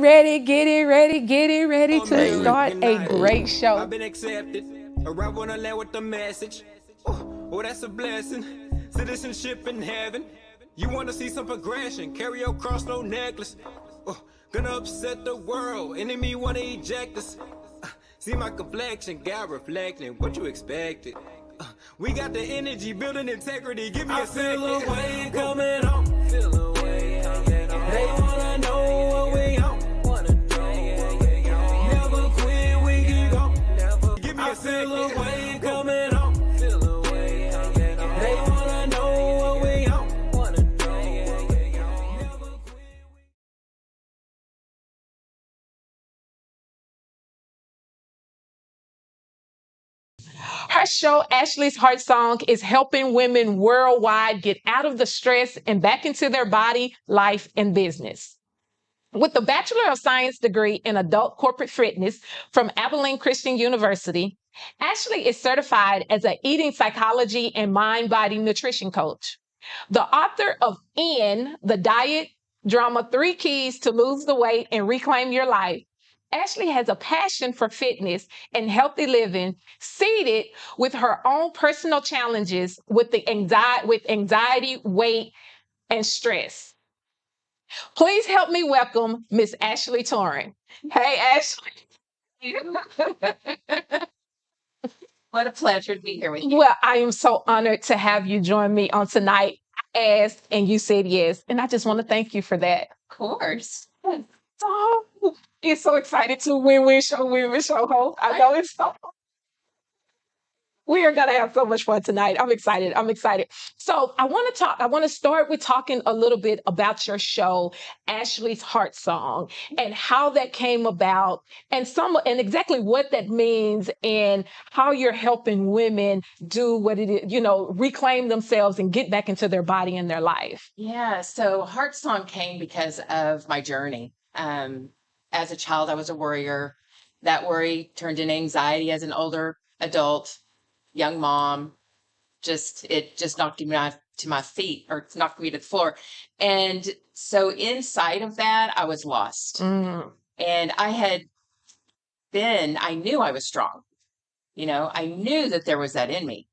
get it ready to start a great show. I've been accepted. Arrive on the land with the message. Oh, that's a blessing. Citizenship in heaven. You want to see some progression? Carry your cross, no necklace. Oh, gonna upset the world. Enemy want to eject us. See my complexion, God reflecting. What you expected? We got the energy, building integrity. Give me a second. I feel a wave coming on. Feel a wave coming on. They wanna know what we on. Never quit, we can go. Give me a second. I feel a wave coming on. Feel a wave coming on. They wanna know what we on. Her show, Ashley's Heart Song, is helping women worldwide get out of the stress and back into their body, life, and business. With a Bachelor of Science degree in adult corporate fitness from Abilene Christian University, Ashley is certified as an eating psychology and mind-body nutrition coach. The author of The Diet Drama 3 Keys to Lose the Weight and Reclaim Your Life, Ashley has a passion for fitness and healthy living, seated with her own personal challenges with anxiety, weight, and stress. Please help me welcome Miss Ashley Torian. Hey, Ashley. What a pleasure to be here with you. Well, I am so honored to have you join me on tonight. I asked and you said yes, and I just want to thank you for that. Of course. Oh, you're so excited to win show host. I know it's so. We are going to have so much fun tonight. I'm excited. So I want to start with talking a little bit about your show, Ashley's Heart Song, and how that came about and exactly what that means and how you're helping women do what it is, reclaim themselves and get back into their body and their life. Yeah. So Heart Song came because of my journey. As a child, I was a worrier. That worry turned into anxiety as an older adult. Young mom, it just knocked me to my feet, or knocked me to the floor. And so inside of that, I was lost. Mm. And I knew I was strong. I knew that there was that in me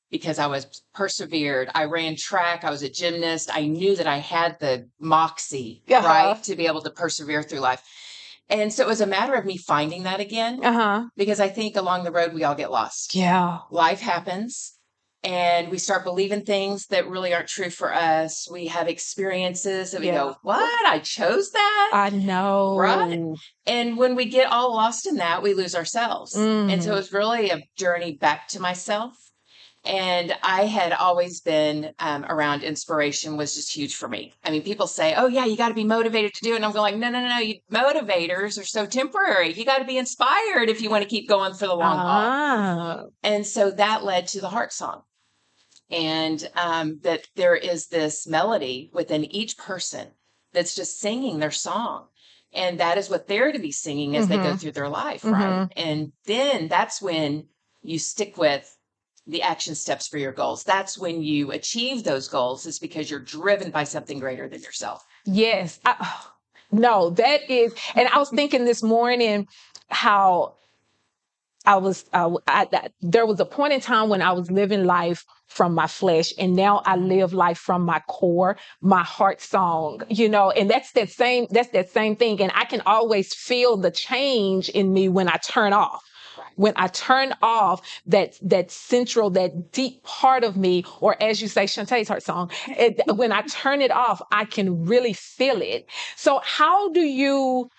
because I was persevered. I ran track. I was a gymnast. I knew that I had the moxie, right, to be able to persevere through life. And so it was a matter of me finding that again, because I think along the road, we all get lost. Yeah. Life happens and we start believing things that really aren't true for us. We have experiences that we go, what? I chose that? I know. Right. And when we get all lost in that, we lose ourselves. And so it was really a journey back to myself. And I had always been around inspiration was just huge for me. I mean, people say, oh, yeah, you got to be motivated to do it. And I'm going, no. Motivators are so temporary. You got to be inspired if you want to keep going for the long haul. And so that led to the Heart Song. And that there is this melody within each person that's just singing their song. And that is what they're to be singing as they go through their life, right? And then that's when you stick with the action steps for your goals. That's when you achieve those goals, is because you're driven by something greater than yourself. Yes. No, that is. And I was thinking this morning how there was a point in time when I was living life from my flesh, and now I live life from my core, my heart song, and that's that same thing. And I can always feel the change in me when I turn off. When I turn off that central, that deep part of me, or as you say, Shawnte's Heart Song, when I turn it off, I can really feel it. So how do you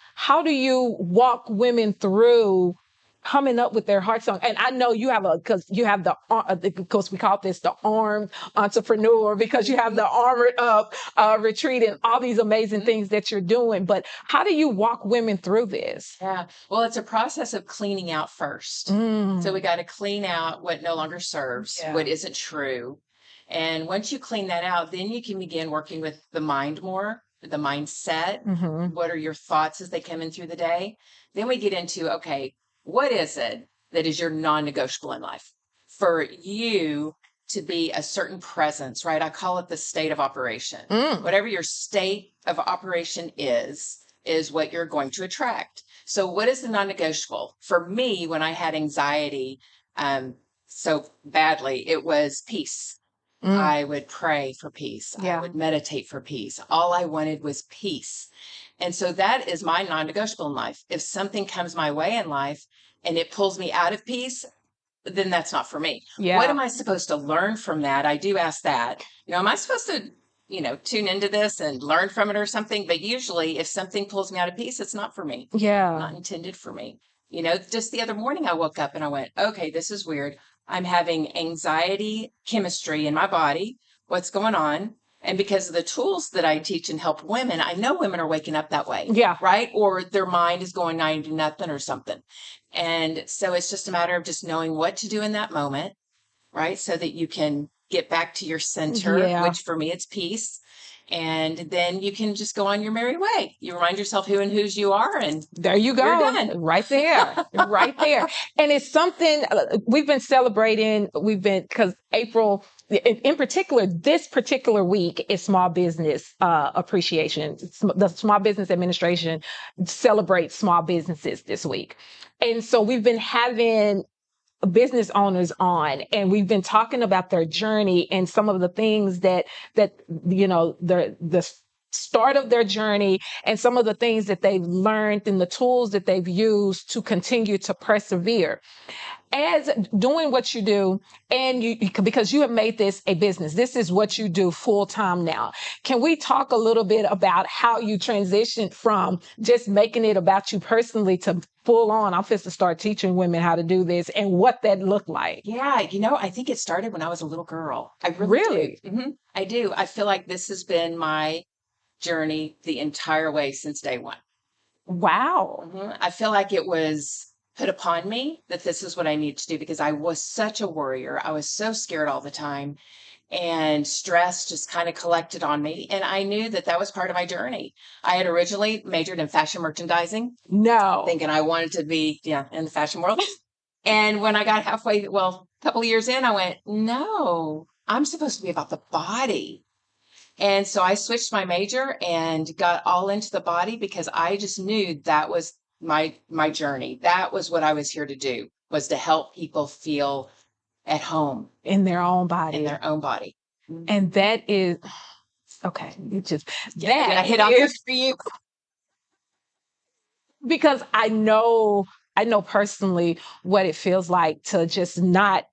walk women through coming up with their heart song? And I know you have because we call this the armed entrepreneur, because you have the armored up retreat and all these amazing things that you're doing. But how do you walk women through this? Yeah, well, it's a process of cleaning out first. So we got to clean out what no longer serves, what isn't true. And once you clean that out, then you can begin working with the mind more, the mindset. What are your thoughts as they come in through the day? Then we get into, okay, what is it that is your non-negotiable in life for you to be a certain presence, right? I call it the state of operation. Whatever your state of operation is, is what you're going to attract. So what is the non-negotiable? For me, when I had anxiety so badly, it was peace. I would pray for peace. Yeah. I would meditate for peace. All I wanted was peace. And so that is my non-negotiable in life. If something comes my way in life and it pulls me out of peace, then that's not for me. Yeah. What am I supposed to learn from that? I do ask that. Am I supposed to, tune into this and learn from it or something? But usually if something pulls me out of peace, it's not for me. Yeah. Not intended for me. Just the other morning I woke up and I went, okay, this is weird. I'm having anxiety chemistry in my body. What's going on? And because of the tools that I teach and help women, I know women are waking up that way. Yeah. Right? Or their mind is going 90 to nothing or something. And so it's just a matter of just knowing what to do in that moment, right? So that you can get back to your center, which for me, it's peace. And then you can just go on your merry way. You remind yourself who and whose you are. And there you go. You're done. Right there. Right there. And it's something we've been celebrating. Because April, in particular, this particular week is Small Business Appreciation. The Small Business Administration celebrates small businesses this week. And so we've been having business owners on, and we've been talking about their journey and some of the things that the start of their journey and some of the things that they've learned and the tools that they've used to continue to persevere. As doing what you do, and because you have made this a business, this is what you do full time now. Can we talk a little bit about how you transitioned from just making it about you personally to full on, I'm supposed to start teaching women how to do this, and what that looked like? Yeah, I think it started when I was a little girl. I really do. Mm-hmm. I do. I feel like this has been my journey the entire way since day one. Wow. Mm-hmm. I feel like it was put upon me that this is what I need to do because I was such a worrier. I was so scared all the time, and stress just kind of collected on me. And I knew that that was part of my journey. I had originally majored in fashion merchandising. No. Thinking I wanted to be, in the fashion world. And when I got halfway, a couple of years in, I went, no, I'm supposed to be about the body. And so I switched my major and got all into the body because I just knew that was my journey. That was what I was here to do, was to help people feel at home in their own body. And that is okay. You just I hit on this for you because I know personally what it feels like to just not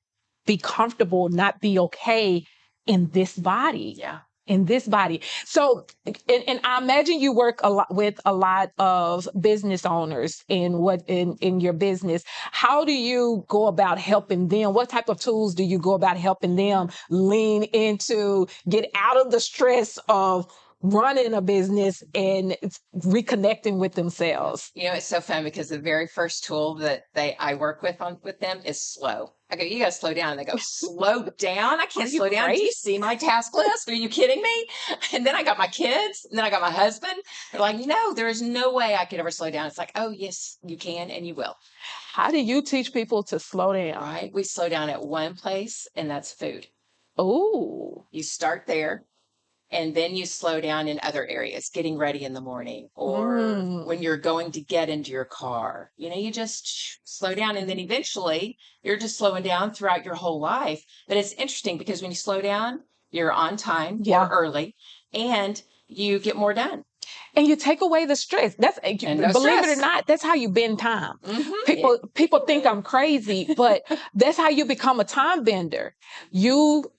be comfortable, not be okay in this body. Yeah. In this body. So, and I imagine you work a lot with a lot of business owners in your business. How do you go about helping them? What type of tools do you go about helping them lean into, get out of the stress of running a business and reconnecting with themselves? It's so fun because the very first tool that I work with them is slow. I go, you got to slow down. And they go, slow down? I can't slow down. Do you see my task list? Are you kidding me? And then I got my kids, and then I got my husband. They're like, no, there is no way I could ever slow down. It's like, oh, yes, you can, and you will. How do you teach people to slow down? Right. We slow down at one place, and that's food. Oh. You start there. And then you slow down in other areas, getting ready in the morning or when you're going to get into your car. You just slow down, and then eventually you're just slowing down throughout your whole life. But it's interesting because when you slow down, you're on time or early, and you get more done. And you take away the stress. Believe it or not, that's how you bend time. Mm-hmm. People think I'm crazy, but that's how you become a time bender. You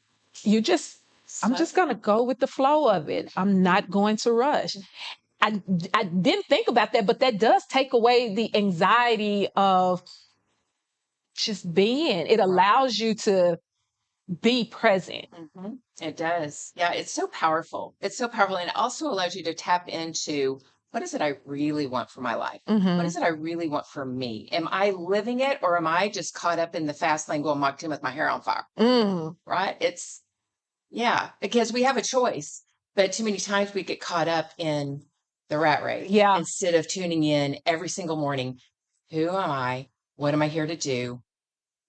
just... I'm just going to go with the flow of it. I'm not going to rush. I didn't think about that, but that does take away the anxiety of just being. It allows you to be present. Mm-hmm. It does. Yeah, it's so powerful. It's so powerful. And it also allows you to tap into, what is it I really want for my life? Mm-hmm. What is it I really want for me? Am I living it, or am I just caught up in the fast lane going Mach 10 with my hair on fire? Right? Yeah, because we have a choice, but too many times we get caught up in the rat race. Yeah. Instead of tuning in every single morning, who am I? What am I here to do?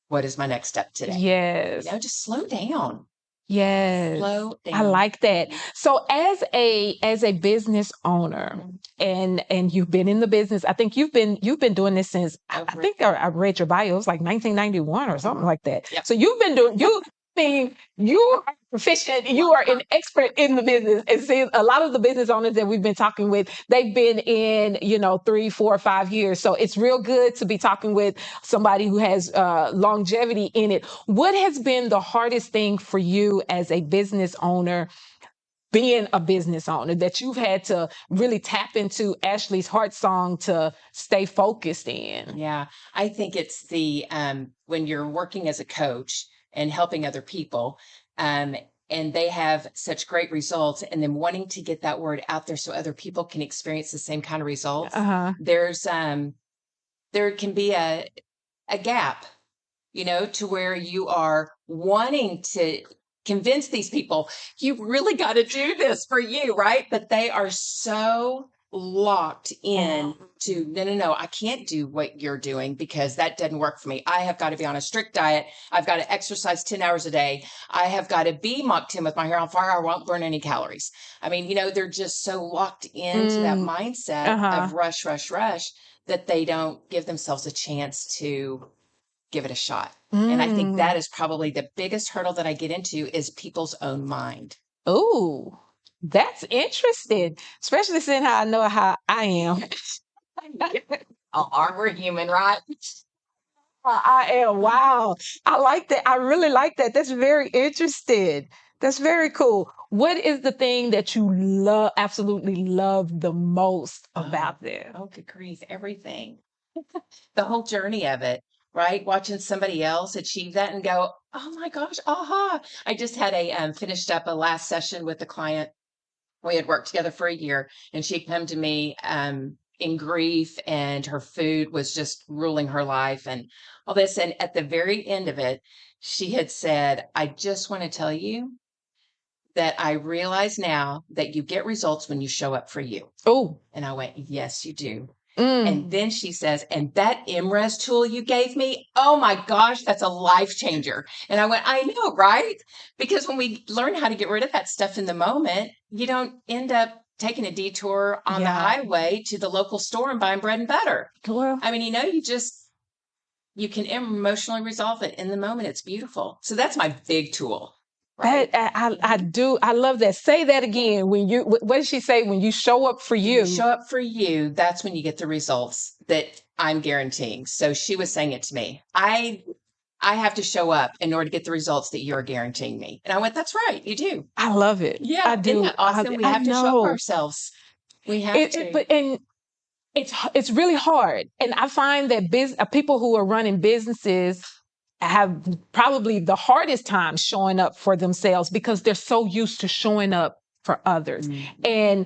What is my next step today? Yes. Just slow down. Yes. Slow down. I like that. So as a business owner, and you've been in the business, I think you've been doing this since I think I read your bio, it was like 1991 or something like that. Yep. So you've been doing you are proficient, you are an expert in the business. And see, a lot of the business owners that we've been talking with, they've been in 3, 4, 5 years. So it's real good to be talking with somebody who has longevity in it. What has been the hardest thing for you as a business owner, being a business owner, that you've had to really tap into Ashley's heart song to stay focused in? Yeah, I think it's the when you're working as a coach and helping other people, and they have such great results, and then wanting to get that word out there so other people can experience the same kind of results. There's there can be a gap, to where you are wanting to convince these people, you really got to do this for you, right? But they are so locked in to, no, I can't do what you're doing because that doesn't work for me. I have got to be on a strict diet. I've got to exercise 10 hours a day. I have got to be Mach 10 with my hair on fire. I won't burn any calories. I mean, they're just so locked into that mindset of rush, rush, rush, that they don't give themselves a chance to give it a shot. And I think that is probably the biggest hurdle that I get into, is people's own mind. Oh, that's interesting, especially seeing how I know how I am. We're human, right? I am. Wow. I like that. I really like that. That's very interesting. That's very cool. What is the thing that you absolutely love the most about them? Oh, good grief. Everything. The whole journey of it, right? Watching somebody else achieve that and go, oh my gosh, aha. I just had finished up a last session with a client. We had worked together for a year, and she come to me in grief, and her food was just ruling her life and all this. And at the very end of it, she had said, I just want to tell you that I realize now that you get results when you show up for you. Oh. And I went, yes, you do. And then she says, and that MRES tool you gave me, oh my gosh, that's a life changer. And I went, I know, right? Because when we learn how to get rid of that stuff in the moment, you don't end up taking a detour on the highway to the local store and buying bread and butter. Well, I mean, you can emotionally resolve it in the moment. It's beautiful. So that's my big tool. Right? I do. I love that. Say that again. What did she say? When you show up for you. When you show up for you, that's when you get the results that I'm guaranteeing. So she was saying it to me. I have to show up in order to get the results that you're guaranteeing me. And I went, that's right. You do. I love it. Yeah. I do. Isn't that awesome? We have to show up ourselves. We have to. And it's really hard. And I find that people who are running businesses have probably the hardest time showing up for themselves, because they're so used to showing up for others. And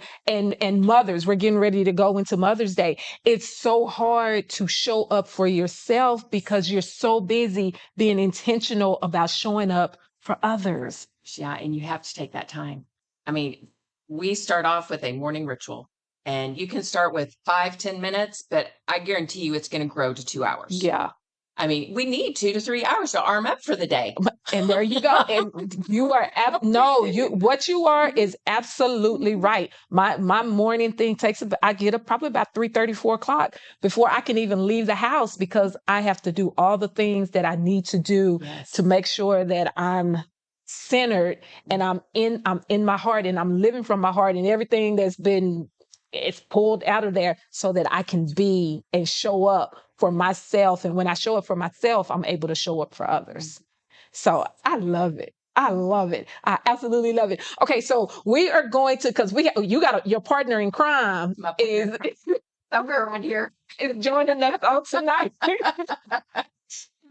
mothers, we're getting ready to go into Mother's Day. It's so hard to show up for yourself because you're so busy being intentional about showing up for others. Yeah. And you have to take that time. I mean, we start off with a morning ritual, and you can start with 5-10 minutes, but I guarantee you it's going to grow to 2 hours. Yeah. I mean, we need 2 to 3 hours to arm up for the day. And there you go. And you are, what you are is absolutely right. My morning thing I get up probably about 3:30, 4 o'clock before I can even leave the house, because I have to do all the things that I need to do to make sure that I'm centered and I'm in my heart, and I'm living from my heart, and everything it's pulled out of there so that I can be and show up for myself. And when I show up for myself, I'm able to show up for others. So I love it. I love it. I absolutely love it. Okay, so we are going to, because you got your partner in crime is somewhere around here, is joining us on tonight.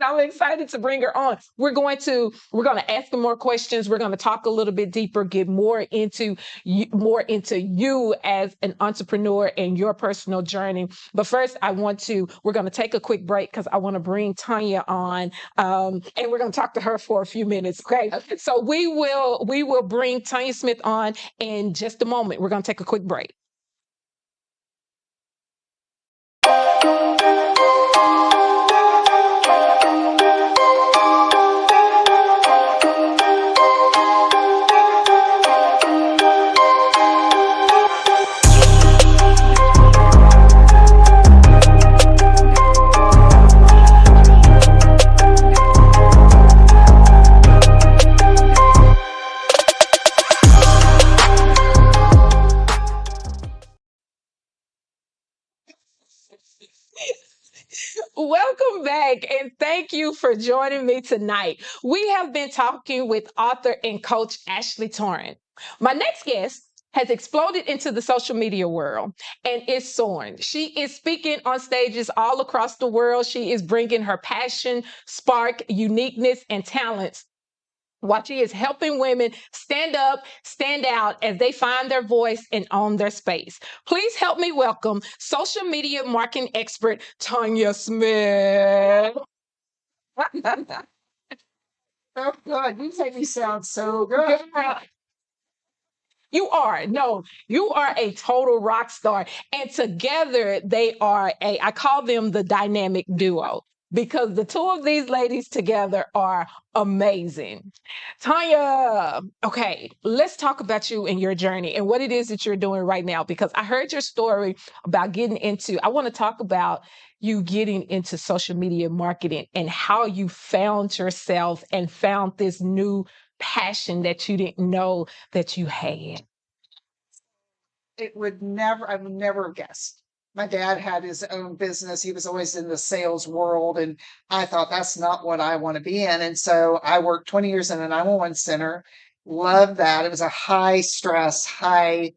I'm excited to bring her on. We're going to ask her more questions. We're going to talk a little bit deeper, get more into you as an entrepreneur and your personal journey. But first, we're going to take a quick break, because I want to bring Tonia on, and we're going to talk to her for a few minutes. Okay. So we will bring Tonia Smith on in just a moment. We're going to take a quick break. Welcome back, and thank you for joining me tonight. We have been talking with author and coach Ashley Torian. My next guest has exploded into the social media world and is soaring. She is speaking on stages all across the world. She is bringing her passion, spark, uniqueness, and talents while she is helping women stand up, stand out as they find their voice and own their space. Please help me welcome social media marketing expert Tonia Smith. Oh God, you make me sound so good. You are. No, you are a total rock star. And together they are I call them the dynamic duo because the two of these ladies together are amazing. Tanya, okay, let's talk about you and your journey and what it is that you're doing right now because I heard your story about getting into, I want to talk about you getting into social media marketing and how you found yourself and found this new passion that you didn't know that you had. I would never have guessed. My dad had his own business. He was always in the sales world. And I thought that's not what I want to be in. And so I worked 20 years in a 911 center. Loved that. It was a high stress, high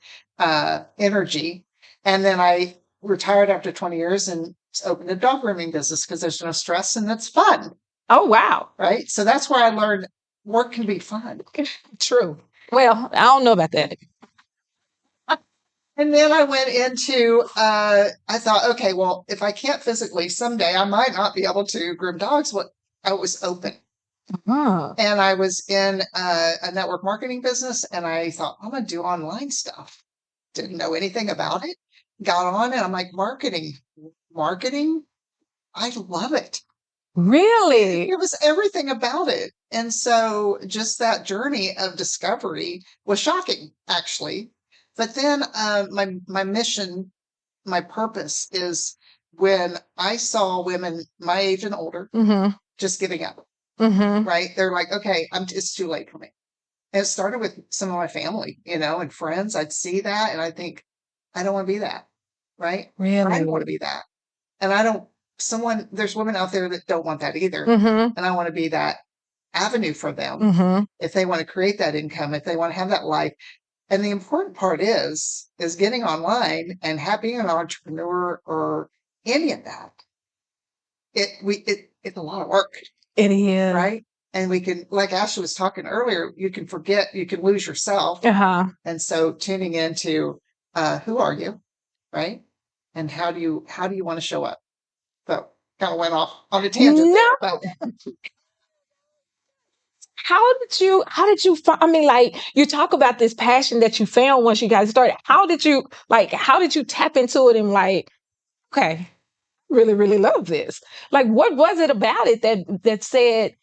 energy. And then I retired after 20 years and opened a dog grooming business because there's no stress and it's fun. Oh, wow. Right. So that's where I learned work can be fun. True. Well, I don't know about that. And then I went into, I thought, okay, well, if I can't physically, someday I might not be able to groom dogs. Well, I was open. And I was in a network marketing business and I thought, I'm going to do online stuff. Didn't know anything about it. Got on and I'm like, marketing, I love it. Really? It was everything about it. And so just that journey of discovery was shocking, actually. But then my mission, my purpose is when I saw women my age and older just giving up, right? They're like, okay, it's too late for me. And it started with some of my family, and friends. I'd see that and I think, I don't want to be that, right? Really? I don't want to be that. And there's women out there that don't want that either. And I want to be that avenue for them if they want to create that income, if they want to have that life. And the important part is getting online and being an entrepreneur or any of that. It's a lot of work. It is. Right. And we can, like Ashley was talking earlier, you can forget, you can lose yourself. And so tuning into who are you, right? And how do you want to show up? So kind of went off on a tangent. No. But How did you find, I mean, like you talk about this passion that you found once you guys started. How did you tap into it and like, okay, really, really love this? Like, what was it about it that said,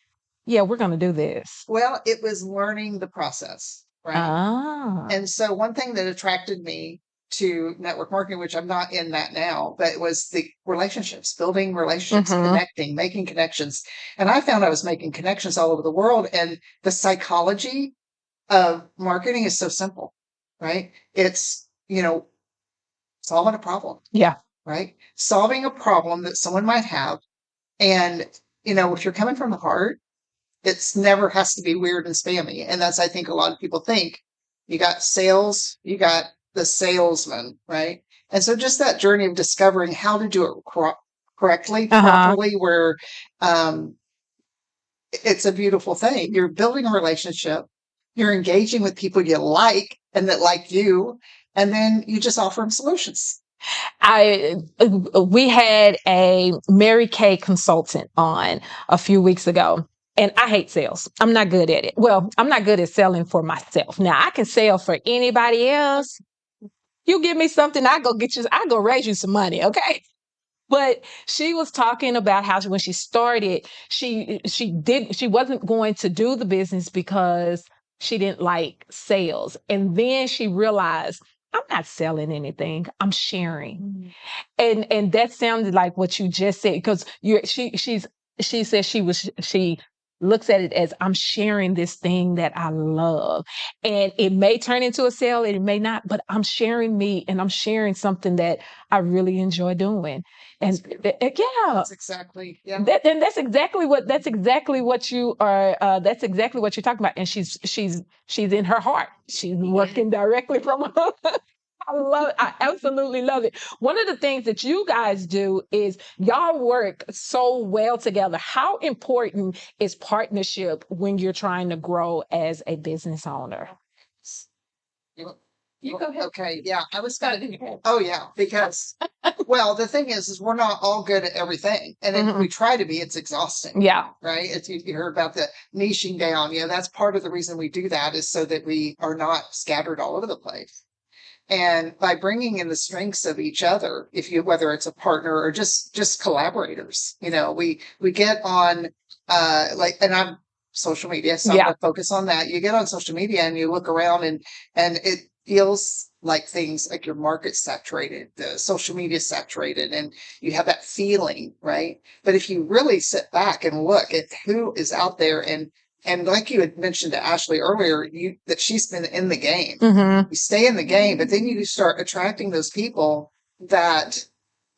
yeah, we're going to do this? Well, it was learning the process, right? And so one thing that attracted me to network marketing, which I'm not in that now, but it was the relationships, building relationships, connecting, making connections. And I found I was making connections all over the world. And the psychology of marketing is so simple, right? It's, solving a problem. Yeah. Right? Solving a problem that someone might have. And, if you're coming from the heart, it's never has to be weird and spammy. And that's, I think a lot of people think. You got sales, you got the salesman, right? And so just that journey of discovering how to do it correctly, properly, where it's a beautiful thing. You're building a relationship, you're engaging with people you like and that like you, and then you just offer them solutions. We had a Mary Kay consultant on a few weeks ago. And I hate sales. I'm not good at it. Well, I'm not good at selling for myself. Now, I can sell for anybody else. You give me something, I go raise you some money, okay? But she was talking about how when she started, she wasn't going to do the business because she didn't like sales. And then she realized, I'm not selling anything, I'm sharing. And that sounded like what you just said, because she said she looks at it as I'm sharing this thing that I love. And it may turn into a sale, it may not, but I'm sharing me and I'm sharing something that I really enjoy doing. And yeah, That's exactly, yeah. and that's exactly what you are. That's exactly what you're talking about. And she's in her heart. She's working directly from her. I love it. I absolutely love it. One of the things that you guys do is y'all work so well together. How important is partnership when you're trying to grow as a business owner? You go ahead. Okay, yeah. I was gonna. Oh yeah, because well, the thing is we're not all good at everything, and if we try to be, it's exhausting. Yeah. Right. It's, you heard about the niching down. That's part of the reason we do that is so that we are not scattered all over the place. And by bringing in the strengths of each other, whether it's a partner or just collaborators, we get on and I'm social media, so I'm gonna focus on that. You get on social media and you look around and it feels like things like your market's saturated, the social media saturated, and you have that feeling, right? But if you really sit back and look at who is out there and like you had mentioned to Ashley earlier, that she's been in the game. You stay in the game, but then you start attracting those people that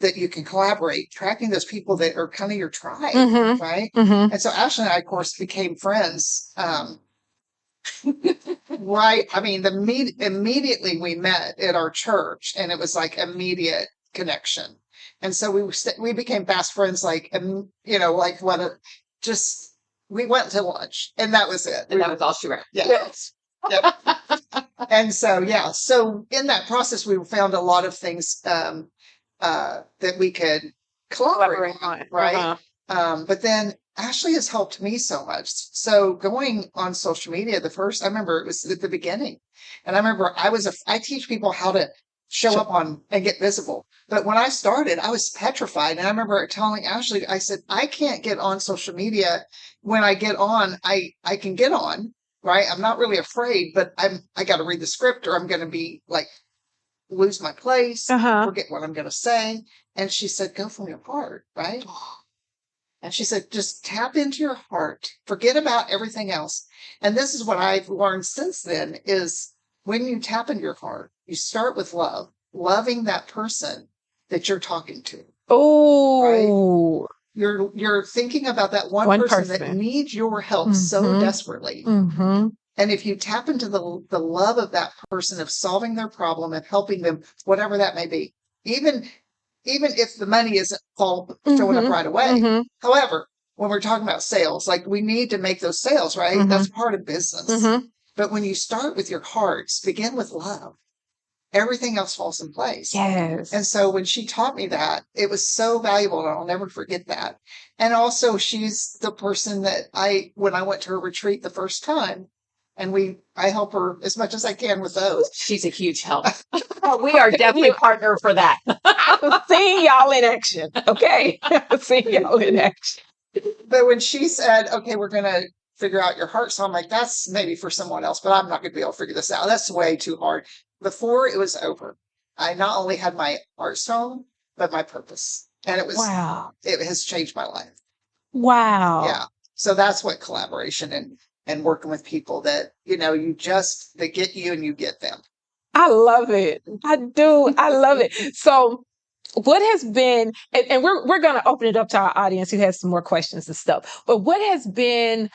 you can collaborate, attracting those people that are kind of your tribe, right? And so Ashley and I, of course, became friends. Right. I mean, immediately we met at our church, and it was like immediate connection. And so we became fast friends, like just. We went to lunch, and that was it. And that was all she wrote. Yeah. And so, so in that process, we found a lot of things that we could collaborate on, right? But then Ashley has helped me so much. So going on social media, I remember it was at the beginning, and I remember I teach people how to show up on and get visible. But when I started, I was petrified. And I remember telling Ashley, I said, I can't get on social media. When I get on, I can get on, right? I'm not really afraid, but I got to read the script or I'm going to be like, lose my place, forget what I'm going to say. And she said, go from your heart, right? And she said, just tap into your heart, forget about everything else. And this is what I've learned since then is when you tap into your heart, you start with love, loving that person that you're talking to. Oh, right? You're thinking about that one person that needs your help so desperately. And if you tap into the love of that person, of solving their problem and helping them, whatever that may be, even if the money isn't showing up right away. However, when we're talking about sales, like we need to make those sales, right? That's part of business. But when you start with your hearts, begin with love, everything else falls in place. Yes. And so when she taught me that, it was so valuable, and I'll never forget that. And also, she's the person that when I went to her retreat the first time, and I help her as much as I can with those. She's a huge help. We are definitely a partner for that. I've seen y'all in action. Okay. I've seen y'all in action. But when she said, okay, we're going to figure out your heart. So I'm like, that's maybe for someone else, but I'm not going to be able to figure this out. That's way too hard. Before it was over, I not only had my heart song, but my purpose. And it has changed my life. Wow. Yeah. So that's what collaboration and working with people that, they get you and you get them. I love it. I do. I love it. So what has been, and we're going to open it up to our audience who has some more questions and stuff, but what has been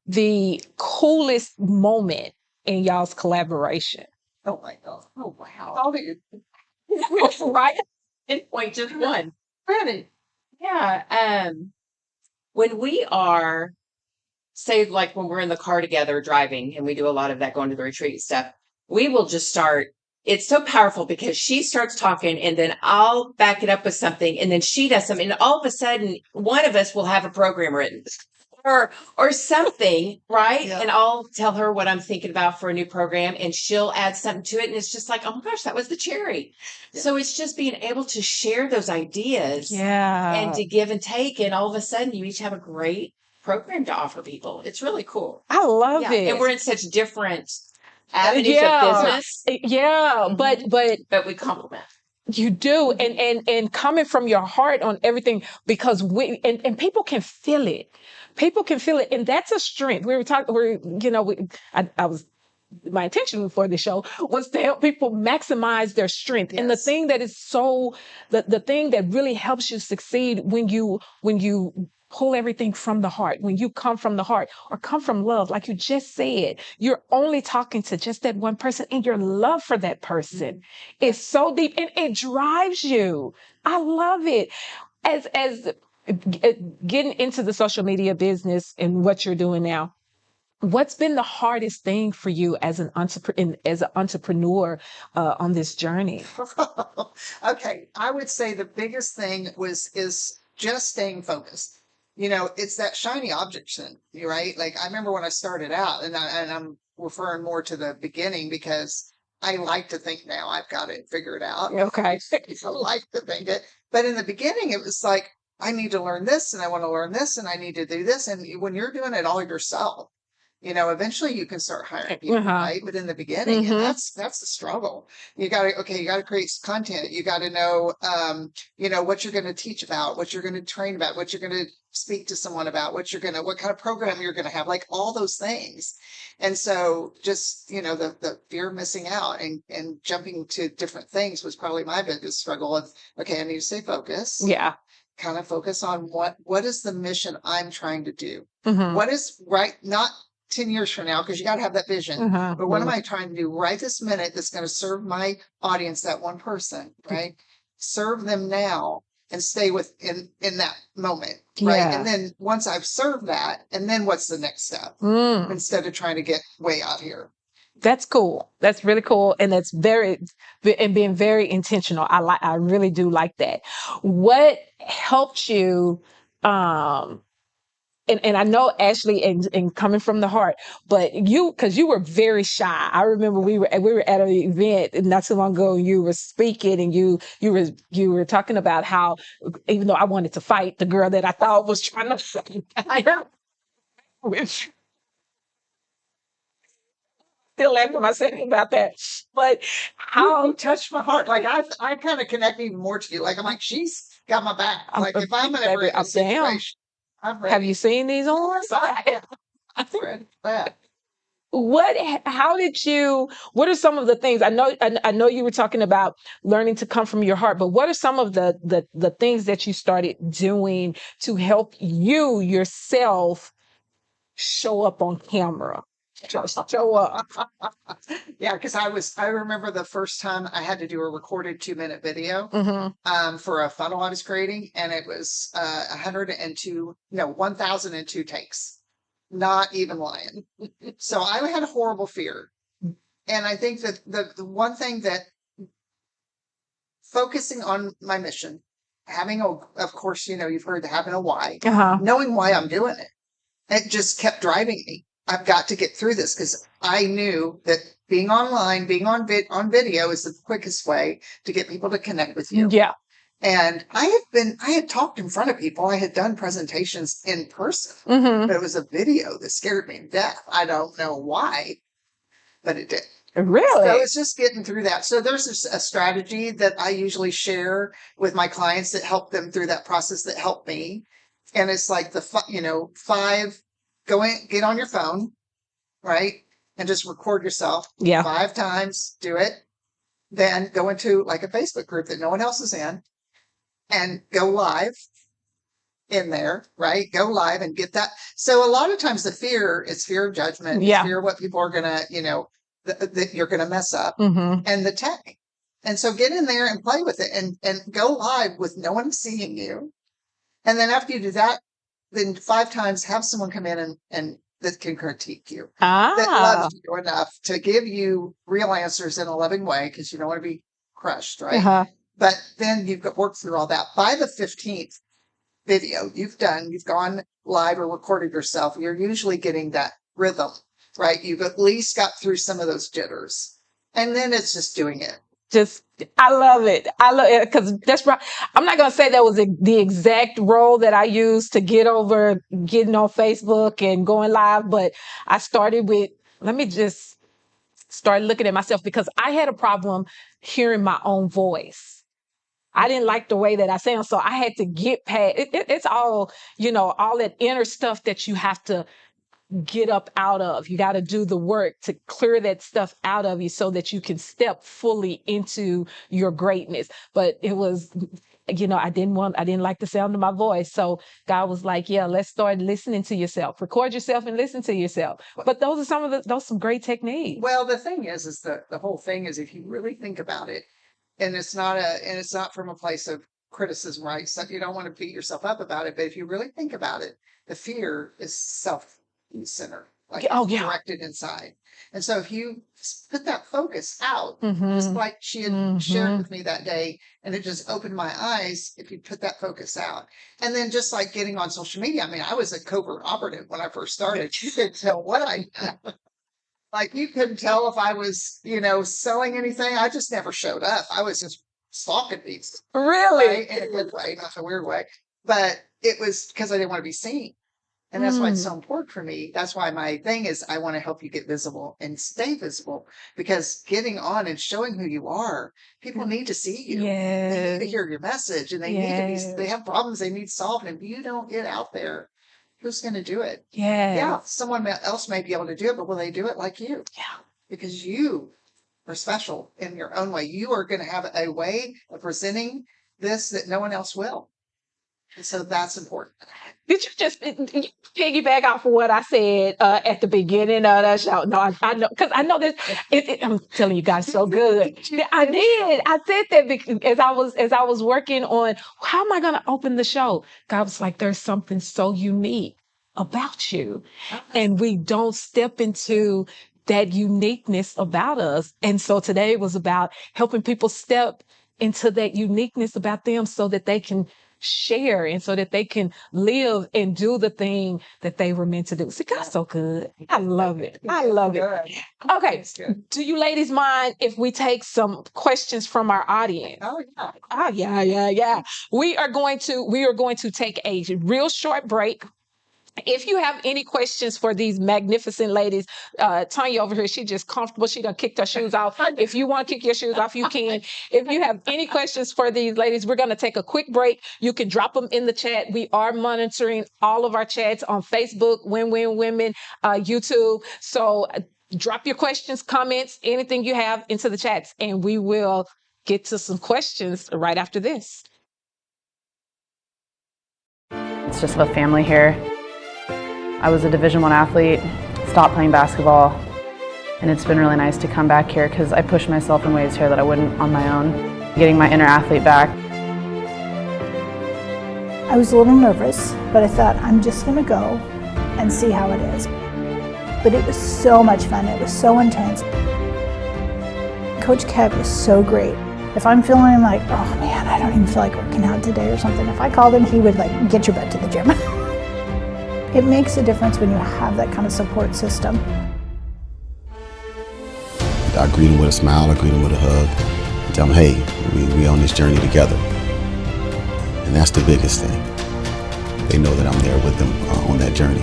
the coolest moment in y'all's collaboration? Oh my God. Oh, wow. How do you? Right? Pinpoint just one. Ready. Yeah. When we are, say, like when we're in the car together driving, and we do a lot of that going to the retreat stuff, we will just start. It's so powerful because she starts talking and then I'll back it up with something and then she does something. And all of a sudden, one of us will have a program written or something, right? Yeah. And I'll tell her what I'm thinking about for a new program and she'll add something to it. And it's just like, oh my gosh, that was the cherry. Yeah. So it's just being able to share those ideas and to give and take. And all of a sudden, you each have a great program to offer people. It's really cool. I love it. And we're in such different avenues of business. Yeah, but we complement. You do, and coming from your heart on everything, because and people can feel it. People can feel it, and that's a strength. We were talking. I was my intention for the show was to help people maximize their strength. And the Yes. thing that is the thing that really helps you succeed when you pull everything from the heart, when you come from the heart or come from love, like you just said, you're only talking to just that one person, and your love for that person is so deep, and it drives you. I love it. As getting into the social media business and what you're doing now, what's been the hardest thing for you as an entrepreneur on this journey? Okay, I would say the biggest thing is just staying focused. It's that shiny object syndrome, right? Like I remember when I started out, and I'm referring more to the beginning because I like to think now I've got it figured out. Okay. I like to think it, but in the beginning it was like I need to learn this, and I want to learn this, and I need to do this, and when you're doing it all yourself, eventually you can start hiring people, right? But in the beginning, and that's the struggle. You got to create content. You got to know, what you're going to teach about, what you're going to train about, what you're going to speak to someone about, what kind of program you're going to have, like all those things. And so just, the fear of missing out and jumping to different things was probably my biggest struggle of, okay, I need to stay focused. Yeah. Kind of focus on what is the mission I'm trying to do? Mm-hmm. What is right, not 10 years from now, because you got to have that vision. But what am I trying to do right this minute that's going to serve my audience, that one person, right? Serve them now and stay in that moment, right? Yeah. And then once I've served that, and then what's the next step? Instead of trying to get way out here. That's cool. That's really cool. And that's being very intentional. I really do like that. What helped you, and I know Ashley and coming from the heart, but because you were very shy. I remember we were at an event not too long ago, and you were speaking, and you were talking about how, even though I wanted to fight the girl that I thought was trying to fight, which still laughing myself about that. But how You touched my heart. Like I kind of connect even more to you. Like I'm like, she's got my back. Like if I'm in baby, a I'm down. situation, I'm ready. Have you seen these on? I'm ready for that. What are some of the things? I know you were talking about learning to come from your heart, but what are some of the things that you started doing to help you yourself show up on camera? Just show up. Yeah, because I remember the first time I had to do a recorded 2-minute video for a funnel I was creating, and it was 1,002 takes. Not even lying. So I had a horrible fear. And I think that the one thing that focusing on my mission, of course, you've heard having a why, knowing why I'm doing it, it just kept driving me. I've got to get through this because I knew that being online, being on video is the quickest way to get people to connect with you. Yeah. And I had talked in front of people. I had done presentations in person, but it was a video that scared me to death. I don't know why, but it did. Really? So it's just getting through that. So there's a strategy that I usually share with my clients that help them through that process that helped me. And it's like the 5, get on your phone, right? And just record yourself 5 times, do it. Then go into like a Facebook group that no one else is in and go live in there, right? Go live and get that. So a lot of times the fear is fear of judgment, fear of what people are going to, that you're going to mess up and the tech. And so get in there and play with it and go live with no one seeing you. And then after you do that, then 5 times have someone come in and that can critique you, that loves you enough to give you real answers in a loving way, because you don't want to be crushed, right? But then you've worked through all that. By the 15th video you've gone live or recorded yourself, you're usually getting that rhythm, right? You've at least got through some of those jitters. And then it's just doing it. I love it. I love it because that's right. I'm not going to say that was the exact role that I used to get over getting on Facebook and going live, but I started with, let me just start looking at myself, because I had a problem hearing my own voice. I didn't like the way that I sound. So I had to get past it's all, all that inner stuff that you have to get up out of. You got to do the work to clear that stuff out of you so that you can step fully into your greatness. But it was, I didn't like the sound of my voice. So God was like, yeah, let's start listening to yourself. Record yourself and listen to yourself. But those are some great techniques. Well, the thing is the whole thing is, if you really think about it, and it's not from a place of criticism, right? So you don't want to beat yourself up about it, but if you really think about it, the fear is self-centered, like directed inside. And so if you put that focus out, just like she had shared with me that day, and it just opened my eyes, if you put that focus out. And then just like getting on social media, I mean, I was a covert operative when I first started. You could tell what I like, you couldn't tell if I was, selling anything. I just never showed up. I was just stalking people. Really? Right? In a good way, not a weird way. But it was because I didn't want to be seen. And that's why it's so important for me. That's why my thing is I want to help you get visible and stay visible, because getting on and showing who you are, people need to see you. They need to hear your message, and they need to they have problems they need solved. And if you don't get out there, who's going to do it? Yeah, someone else may be able to do it, but will they do it like you? Yeah. Because you are special in your own way. You are going to have a way of presenting this that no one else will. And so that's important. Did you just piggyback off of what I said at the beginning of the show? No, I know, because I know this. I'm telling you guys, so good. I did. I said that because as I was working on how am I going to open the show. God was like, "There's something so unique about you, and we don't step into that uniqueness about us." And so today was about helping people step into that uniqueness about them, so that they can share and so that they can live and do the thing that they were meant to do. See, God's so good. I love it. I love it. Okay. Do you ladies mind if we take some questions from our audience? Oh yeah. Oh yeah. We are going to take a real short break. If you have any questions for these magnificent ladies, Tonia over here, she just comfortable. She done kicked her shoes off. If you want to kick your shoes off, you can. If you have any questions for these ladies, we're going to take a quick break. You can drop them in the chat. We are monitoring all of our chats on Facebook, Win Women, YouTube. So drop your questions, comments, anything you have into the chats, and we will get to some questions right after this. It's just a family here. I was a Division I athlete, stopped playing basketball, and it's been really nice to come back here because I pushed myself in ways here that I wouldn't on my own. Getting my inner athlete back. I was a little nervous, but I thought I'm just going to go and see how it is. But it was so much fun. It was so intense. Coach Kev is so great. If I'm feeling like, oh man, I don't even feel like working out today or something, if I called him, he would get your butt to the gym. It makes a difference when you have that kind of support system. I greet them with a smile, I greet them with a hug, and tell them, hey, we on this journey together. And that's the biggest thing. They know that I'm there with them on that journey.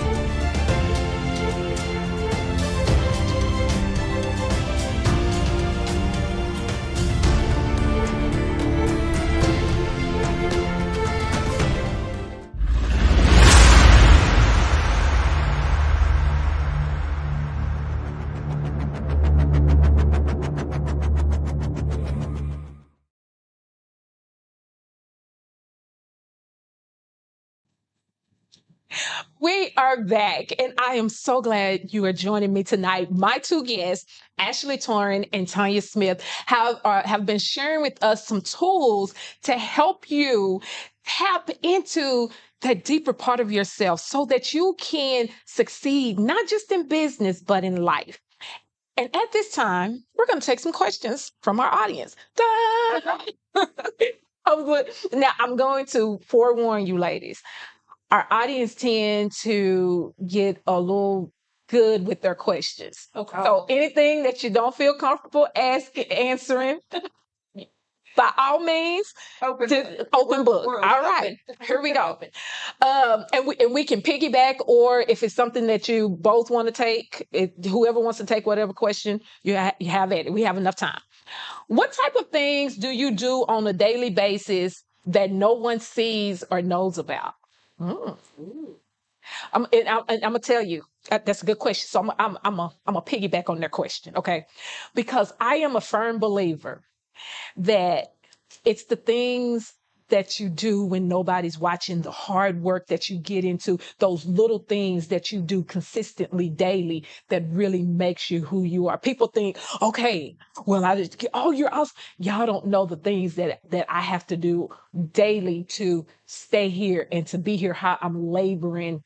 We are back, and I am so glad you are joining me tonight. My two guests, Ashley Torian and Tonia Smith, have been sharing with us some tools to help you tap into that deeper part of yourself so that you can succeed, not just in business, but in life. And at this time, we're going to take some questions from our audience. Now, I'm going to forewarn you, ladies. Our audience tend to get a little good with their questions. Okay. So anything that you don't feel comfortable answering, by all means, open book. All right, here we go. And we can piggyback, or if it's something that you both want to take, whoever wants to take whatever question you have at it. We have enough time. What type of things do you do on a daily basis that no one sees or knows about? Mm. And I'm gonna tell you that's a good question. So I'm a piggyback on their question, okay? Because I am a firm believer that it's the things that you do when nobody's watching, the hard work that you get into, those little things that you do consistently daily that really makes you who you are. People think, okay, well, I just get, oh, you're awesome. Y'all don't know the things that I have to do daily to stay here and to be here, how I'm laboring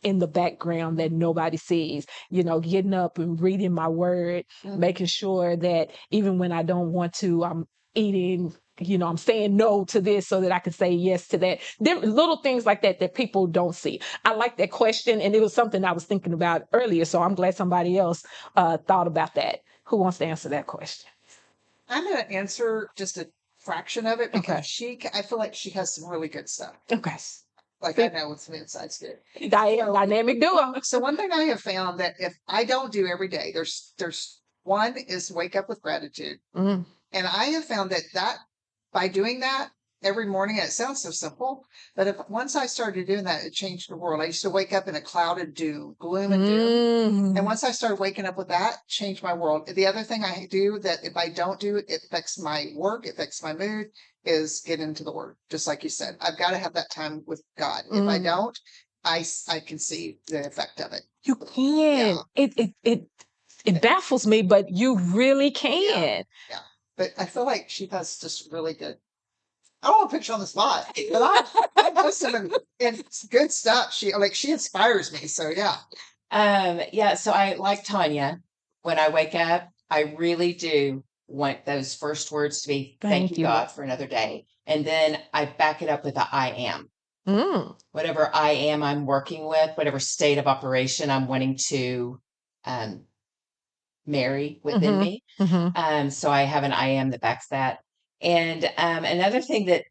in the background that nobody sees, getting up and reading my word, making sure that even when I don't want to, I'm eating, I'm saying no to this so that I can say yes to that. Little things like that people don't see. I like that question. And it was something I was thinking about earlier. So I'm glad somebody else thought about that. Who wants to answer that question? I'm going to answer just a fraction of it because Okay. I feel like she has some really good stuff. Okay. Like I know with some insights good. Dynamic duo. So one thing I have found that if I don't do every day, there's one is wake up with gratitude. Mm. And I have found that by doing that every morning, it sounds so simple, but once I started doing that, it changed the world. I used to wake up in a cloud of doom, gloom and doom. And once I started waking up with that, changed my world. The other thing I do that if I don't do, it affects my work, it affects my mood, is get into the word. Just like you said, I've got to have that time with God. If I don't, I can see the effect of it. You can. Yeah. It baffles me, but you really can. Yeah. But I feel like she has just really good. I don't want to put you on the spot, but I listen and good stuff. She inspires me. So yeah. Yeah. So I like Tonia. When I wake up, I really do want those first words to be thank you, God, for another day. And then I back it up with a I am. Whatever I am I'm working with, whatever state of operation I'm wanting to marry within me. So I have an I am that backs that. And another thing that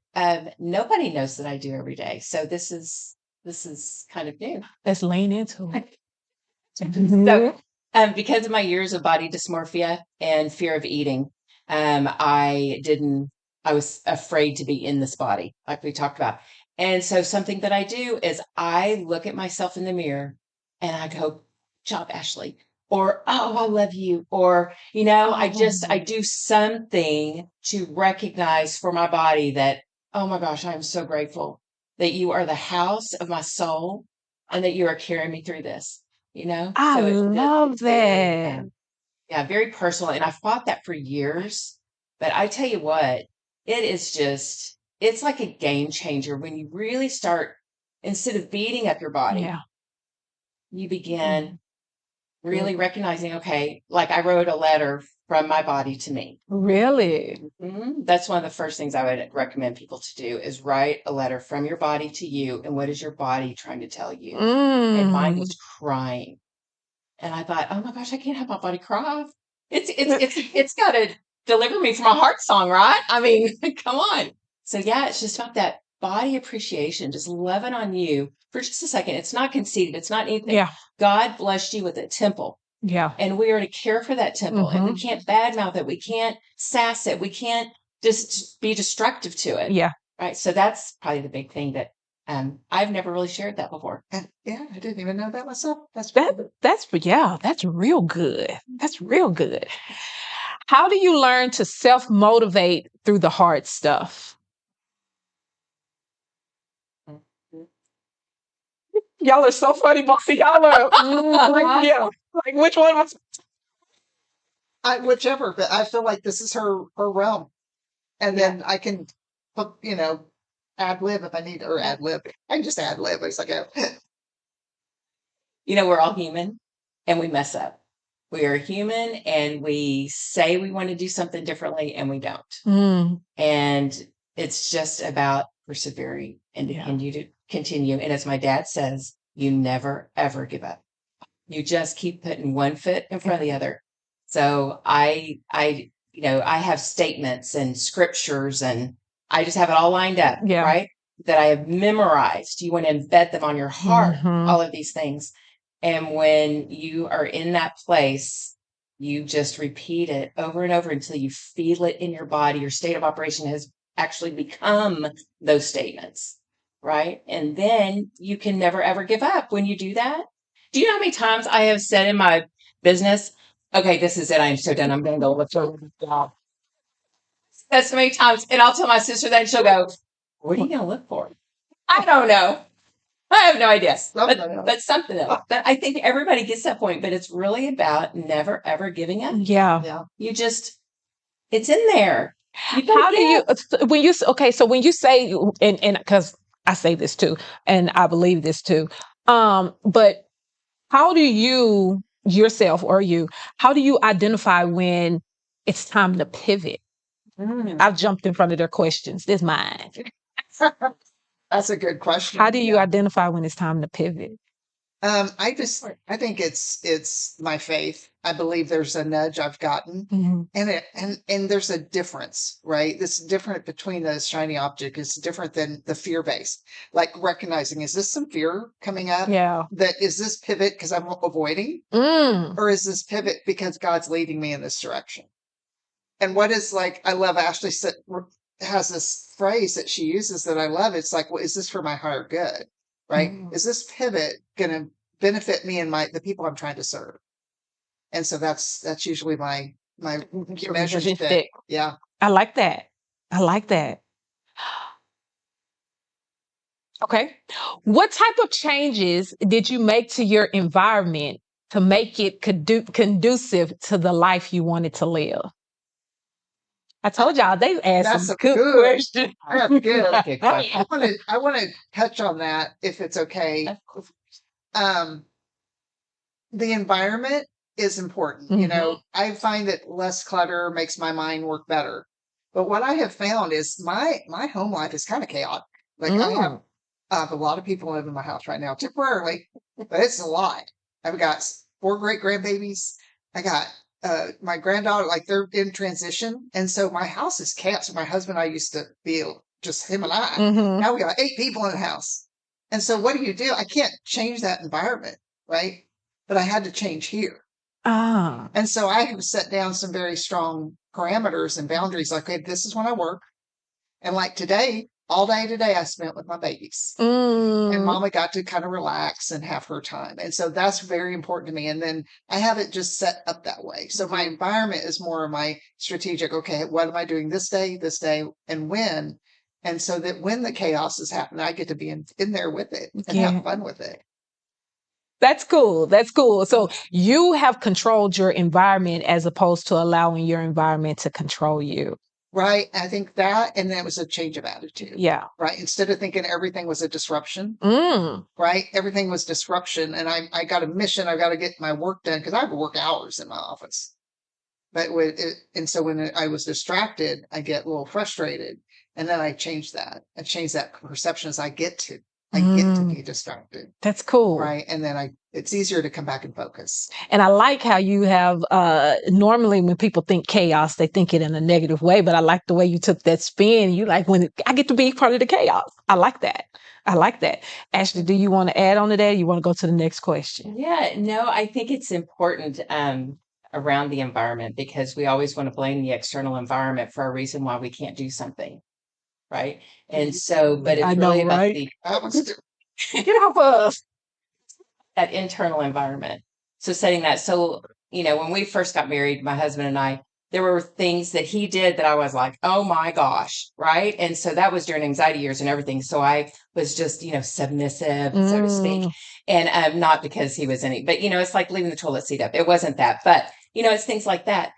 nobody knows that I do every day. So this is kind of new. Let's lean into it. So because of my years of body dysmorphia and fear of eating, I was afraid to be in this body, like we talked about. And so something that I do is I look at myself in the mirror and I go, "Good job, Ashley," or, "Oh, I love you," or, I do something to recognize for my body that, oh my gosh, I'm so grateful that you are the house of my soul and that you are carrying me through this, I love that. Yeah, very personal. And I fought that for years, but I tell you what, it's like a game changer when you really start, instead of beating up your body, you begin really recognizing, okay, like I wrote a letter from my body to me. Really? That's one of the first things I would recommend people to do is write a letter from your body to you. And what is your body trying to tell you? And mine was crying. And I thought, oh my gosh, I can't have my body cry. It's got to deliver me from a heart song, right? I mean, come on. So yeah, it's just about that body appreciation, just loving on you for just a second. It's not conceited. It's not anything. Yeah. God blessed you with a temple. Yeah. And we are to care for that temple. And we can't badmouth it. We can't sass it. We can't just be destructive to it. Yeah. Right. So that's probably the big thing that I've never really shared that before. Yeah, I didn't even know that myself. That's real good. That's real good. How do you learn to self-motivate through the hard stuff? Y'all are so funny, bossy. Y'all are like which one was whichever, but I feel like this is her realm. And then I can put, ad lib if I need, or ad lib. I can just ad lib as I go. We're all human and we mess up. We are human and we say we want to do something differently and we don't. And it's just about persevering and to continue. And as my dad says, you never, ever give up. You just keep putting one foot in front of the other. So I have statements and scriptures and I just have it all lined up, right? That I have memorized. You want to embed them on your heart, all of these things. And when you are in that place, You just repeat it over and over until you feel it in your body. Your state of operation has actually become those statements, right? And then you can never, ever give up when you do that. Do you know how many times I have said in my business, okay, this is it. I'm so done. I'm going to go look for a job. That's so many times. And I'll tell my sister that and she'll go, what are you going to look for? I don't know. I have no idea. But something else. But I think everybody gets that point. But it's really about never, ever giving up. Yeah. You just, it's in there. How do you, when you, okay, so when you say, and because I say this too, and I believe this too, but how do you yourself or you, how do you identify when it's time to pivot? I've jumped in front of their questions. This is mine. That's a good question. How do you identify when it's time to pivot? I think it's my faith. I believe there's a nudge I've gotten, and there's a difference, right? This different between the shiny object is different than the fear based. Like recognizing, is this some fear coming up? Yeah. That is this pivot because I'm avoiding, or is this pivot because God's leading me in this direction? And what is like? I love Ashley has this phrase that she uses that I love. It's like, well, is this for my higher good? Right? Is this pivot going to benefit me and the people I'm trying to serve? And so that's usually my measuring stick. Yeah. I like that. Okay. What type of changes did you make to your environment to make it conducive to the life you wanted to live? I told y'all they asked some good questions. That's good. I want to touch on that if it's okay. The environment is important. You know, I find that less clutter makes my mind work better. But what I have found is my home life is kind of chaotic. Like I have a lot of people live in my house right now temporarily, but it's a lot. I've got 4 great grandbabies. I got my granddaughter, like they're in transition. And so my house is chaos. My husband and I used to be just him and I. Now we got 8 people in the house. And so what do? I can't change that environment, right? But I had to change here. And so I have set down some very strong parameters and boundaries. Like, okay, this is when I work. And like today, all day today, I spent with my babies. And Mama got to kind of relax and have her time. And so that's very important to me. And then I have it just set up that way. So my environment is more of my strategic, okay, what am I doing this day, and when? And so that when the chaos is happening, I get to be in there with it and have fun with it. That's cool. So you have controlled your environment as opposed to allowing your environment to control you. Right. I think that, and then it was a change of attitude. Yeah. Right. Instead of thinking everything was a disruption, right? Everything was disruption. And I got a mission. I've got to get my work done because I have to work hours in my office. But and so when I was distracted, I get a little frustrated. And then I changed that. I changed that perception as I get to be distracted. That's cool. Right. And then it's easier to come back and focus. And I like how you have, normally when people think chaos, they think it in a negative way, but I like the way you took that spin. You like when I get to be part of the chaos. I like that. Ashley, do you want to add on to that? You want to go to the next question? Yeah, no, I think it's important around the environment because we always want to blame the external environment for a reason why we can't do something. Right. And so, but it's really about get off us. That internal environment. So setting that. So, when we first got married, my husband and I, there were things that he did that I was like, oh my gosh. Right. And so that was during anxiety years and everything. So I was just, submissive, so to speak. And not because he was any, but it's like leaving the toilet seat up. It wasn't that, but it's things like that.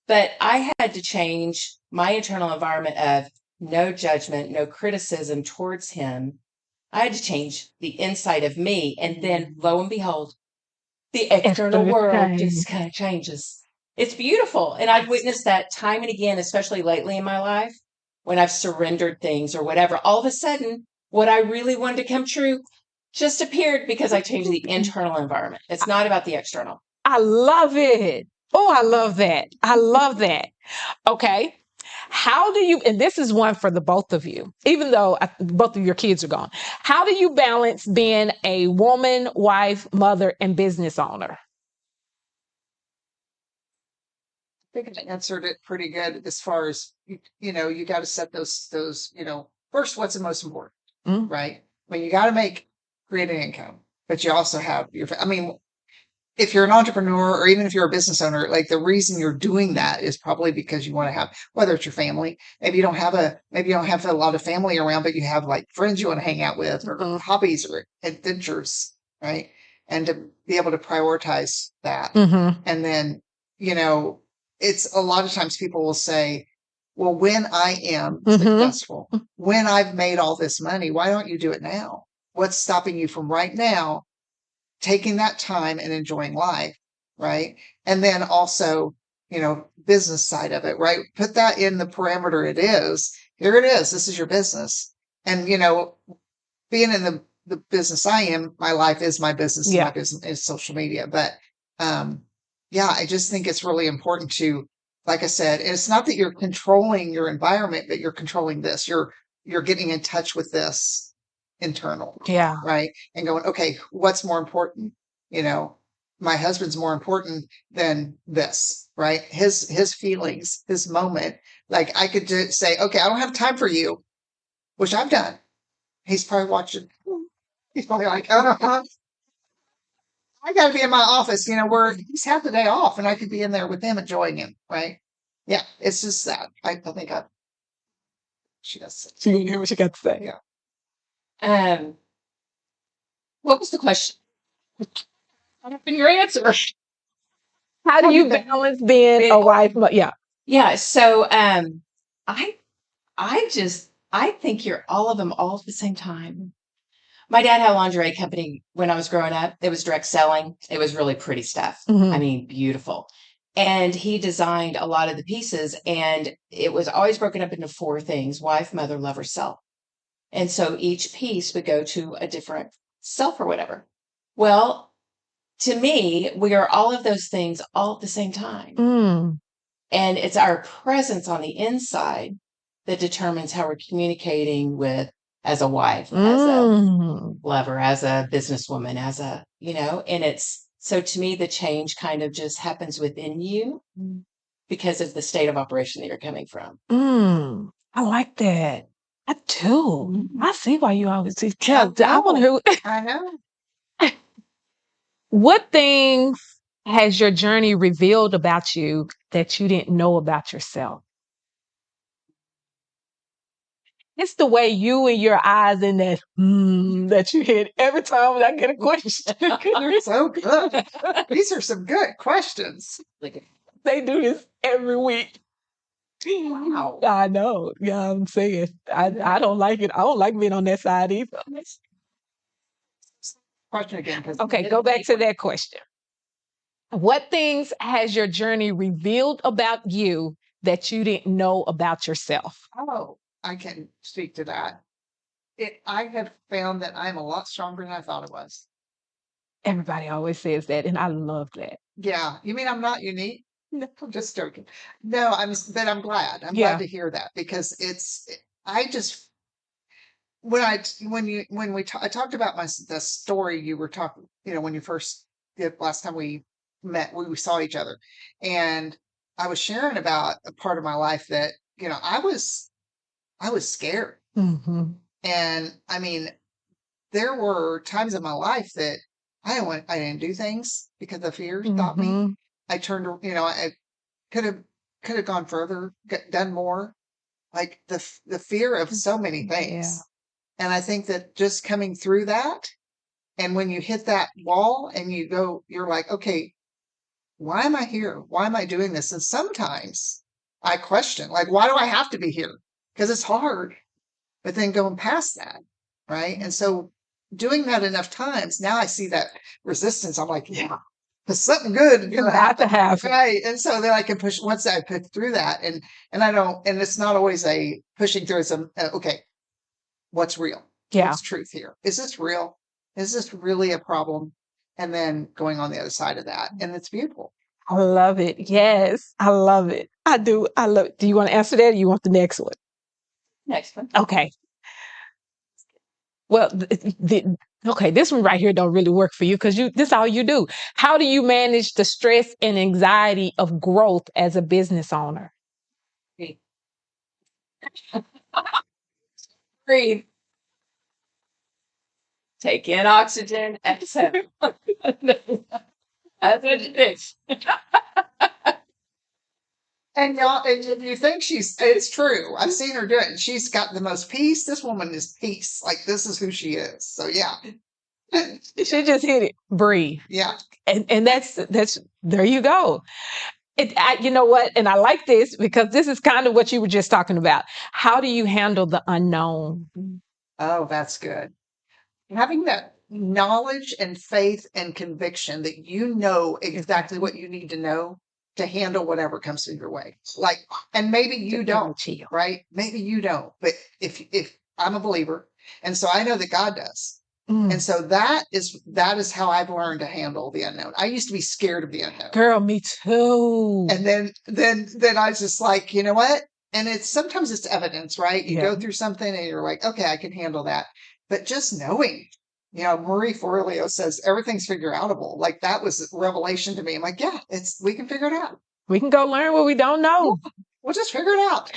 But I had to change my internal environment of no judgment, no criticism towards him. I had to change the inside of me. And then lo and behold, the external world just kind of changes. It's beautiful. And I've witnessed that time and again, especially lately in my life, when I've surrendered things or whatever. All of a sudden, what I really wanted to come true just appeared because I changed the internal environment. It's not about the external. I love it. Oh, I love that. Okay. How do you, and this is one for the both of you, even though both of your kids are gone, how do you balance being a woman, wife, mother, and business owner? think I answered it pretty good as far as, you got to set those, first, what's the most important, right? I mean, you got to create an income, but you also have if you're an entrepreneur or even if you're a business owner, like the reason you're doing that is probably because you want to have, whether it's your family, maybe you don't have a lot of family around, but you have like friends you want to hang out with or hobbies or adventures, right? And to be able to prioritize that. And then, it's a lot of times people will say, well, when I am successful, when I've made all this money, why don't you do it now? What's stopping you from right now taking that time and enjoying life, right? And then also, business side of it, right? Put that in the parameter it is. Here it is. This is your business. And, being in the business I am, my life is my business. And my business is social media. But, I just think it's really important to, like I said, it's not that you're controlling your environment, but you're controlling this. You're getting in touch with this internal. Yeah. Right. And going, okay, what's more important? My husband's more important than this, right? His feelings, his moment. Like I could just say, okay, I don't have time for you, which I've done. He's probably watching. He's probably like, I got to be in my office, where he's had the day off and I could be in there with him, enjoying him. Right. Yeah. It's just that. I think she does say. She didn't hear what she got to say. Yeah. What was the question? And your answer. How do you balance being a wife? Yeah. Yeah. So, I think you're all of them all at the same time. My dad had a lingerie company when I was growing up. It was direct selling. It was really pretty stuff. I mean, beautiful. And he designed a lot of the pieces, and it was always broken up into 4 things: wife, mother, lover, self. And so each piece would go to a different self or whatever. Well, to me, we are all of those things all at the same time. And it's our presence on the inside that determines how we're communicating as a wife, as a lover, as a businesswoman, and so to me, the change kind of just happens within you because of the state of operation that you're coming from. I like that. I do. I see why you always tell. I want to hear. I know. What things has your journey revealed about you that you didn't know about yourself? It's the way you and your eyes in that that you hit every time I get a question. They're so good. These are some good questions. They do this every week. Wow. I know. Yeah, I'm saying. I don't like it. I don't like being on that side either. Question again. Okay, go back to that question. What things has your journey revealed about you that you didn't know about yourself? Oh, I can speak to that. I have found that I'm a lot stronger than I thought I was. Everybody always says that, and I love that. Yeah. You mean I'm not unique? No. I'm just joking. No, but I'm glad. I'm glad to hear that because I talked about the story you were talking, when you first did last time we met, we saw each other, and I was sharing about a part of my life that, I was scared. And I mean, there were times in my life that I didn't do things because the fear stopped me. I turned, I could have gone further, done more, like the fear of so many things. And I think that just coming through that, and when you hit that wall and you're like, okay, why am I here? Why am I doing this? And sometimes I question, like, why do I have to be here? Because it's hard. But then going past that, right? And so doing that enough times, now I see that resistance. I'm like, yeah, there's something good going to happen. Right. And so then I can push, once I push through that, and it's not always a pushing through some, okay, what's real? Yeah. What's truth here? Is this real? Is this really a problem? And then going on the other side of that. And it's beautiful. I love it. Yes. I love it. I do. I love it. Do you want to answer that or you want the next one? Next one. Okay. Well, okay, this one right here don't really work for you because this is all you do. How do you manage the stress and anxiety of growth as a business owner? Breathe. Take in oxygen. Exhale. That's what it is. And y'all, and you think it's true. I've seen her do it, and she's got the most peace. This woman is peace. Like, this is who she is. So, yeah. She just hit it. Breathe. Yeah. And that's there you go. You know what? And I like this because this is kind of what you were just talking about. How do you handle the unknown? Oh, that's good. Having that knowledge and faith and conviction that you know exactly what you need to know to handle whatever comes through your way. Like, and maybe you don't, right? Maybe you don't. But if I'm a believer, and so I know that God does. And so that is how I've learned to handle the unknown. I used to be scared of the unknown. Girl, me too. And then I was just like, you know what? And sometimes it's evidence, right? You go through something and you're like, okay, I can handle that. But just knowing, Marie Forleo says everything's figure outable. Like, that was revelation to me. I'm like, yeah, we can figure it out. We can go learn what we don't know. Yeah, we'll just figure it out.